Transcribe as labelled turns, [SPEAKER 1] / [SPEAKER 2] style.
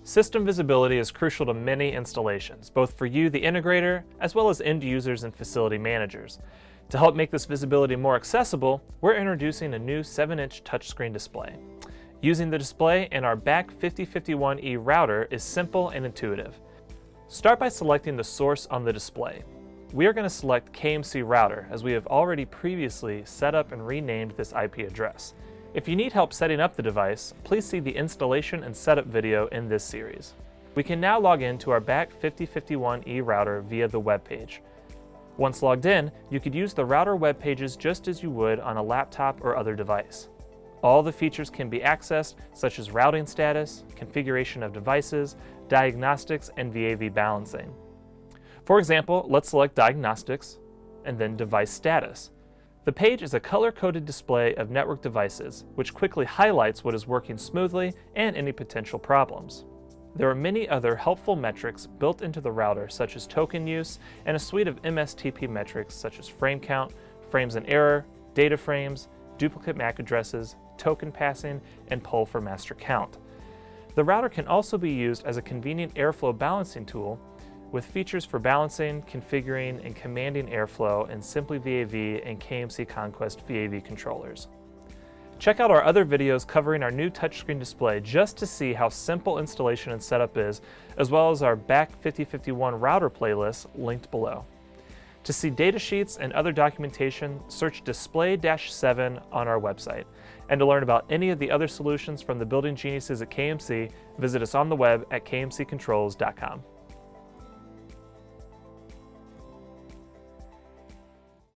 [SPEAKER 1] System visibility is crucial to many installations, both for you, the integrator, as well as end users and facility managers. To help make this visibility more accessible, we're introducing a new 7-inch touchscreen display. Using the display in our BAC 5051E router is simple and intuitive. Start by selecting the source on the display. We are going to select KMC Router, as we have already previously set up and renamed this IP address. If you need help setting up the device, please see the installation and setup video in this series. We can now log in to our BAC 5051E router via the web page. Once logged in, you could use the router web pages just as you would on a laptop or other device. All the features can be accessed, such as routing status, configuration of devices, diagnostics, and VAV balancing. For example, let's select Diagnostics and then Device Status. The page is a color-coded display of network devices, which quickly highlights what is working smoothly and any potential problems. There are many other helpful metrics built into the router, such as token use and a suite of MSTP metrics such as frame count, frames in error, data frames, duplicate MAC addresses, token passing, and poll for master count. The router can also be used as a convenient airflow balancing tool with features for balancing, configuring, and commanding airflow in Simply VAV and KMC Conquest VAV controllers. Check out our other videos covering our new touchscreen display just to see how simple installation and setup is, as well as our BAC 5051 router playlist linked below. To see datasheets and other documentation, search Display-7 on our website. And to learn about any of the other solutions from the building geniuses at KMC, visit us on the web at kmccontrols.com.